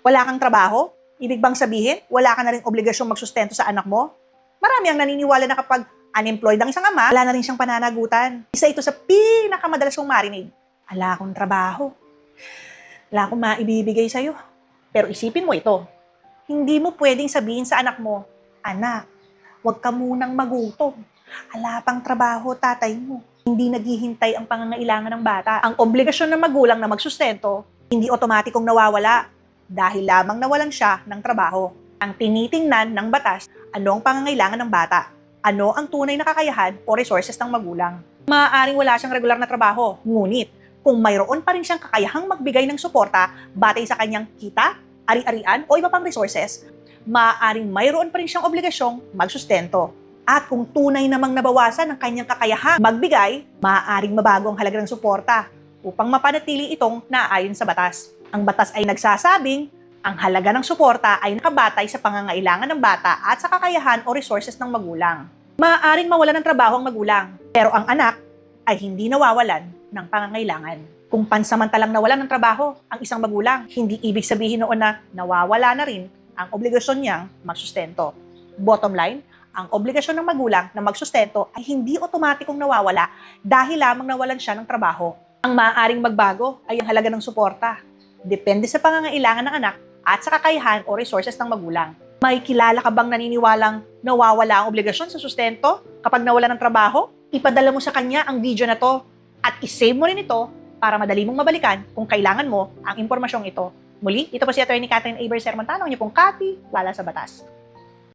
Wala kang trabaho? Ibig bang sabihin, wala ka na rin obligasyong magsustento sa anak mo? Marami ang naniniwala na kapag unemployed ang isang ama, wala na rin siyang pananagutan. Isa ito sa pinakamadalas kong marinig. Wala akong trabaho. Wala akong maibibigay sa'yo. Pero isipin mo ito, hindi mo pwedeng sabihin sa anak mo, anak, huwag ka munang magutom. Wala pang trabaho tatay mo. Hindi naghihintay ang pangangailangan ng bata. Ang obligasyon ng magulang na magsustento, hindi otomatikong nawawala dahil lamang nawalan siya ng trabaho. Ang tinitingnan ng batas, ano ang pangangailangan ng bata? Ano ang tunay na kakayahan o resources ng magulang? Maaaring wala siyang regular na trabaho, ngunit kung mayroon pa rin siyang kakayahang magbigay ng suporta batay sa kanyang kita, ari-arian o iba pang resources, maaaring mayroon pa rin siyang obligasyong magsustento. At kung tunay namang nabawasan ang kanyang kakayahang magbigay, maaaring mabago ang halaga ng suporta upang mapanatili itong naayon sa batas. Ang batas ay nagsasabing ang halaga ng suporta ay nakabatay sa pangangailangan ng bata at sa kakayahan o resources ng magulang. Maaaring mawalan ng trabaho ang magulang, pero ang anak ay hindi nawawalan ng pangangailangan. Kung pansamantalang nawalan ng trabaho ang isang magulang, hindi ibig sabihin noon na nawawala na rin ang obligasyon niyang magsustento. Bottom line, ang obligasyon ng magulang na magsustento ay hindi otomatikong nawawala dahil lamang nawalan siya ng trabaho. Ang maaaring magbago ay ang halaga ng suporta. Depende sa pangangailangan ng anak at sa kakayahan o resources ng magulang. May kilala ka bang naniniwalang nawawala ang obligasyon sa sustento kapag nawala ng trabaho? Ipadala mo sa kanya ang video na to at isave mo rin ito para madali mong mabalikan kung kailangan mo ang impormasyong ito. Muli, ito po si Atty. Catherine Aber Sermontano, niyo pong Kati, Wala sa Batas.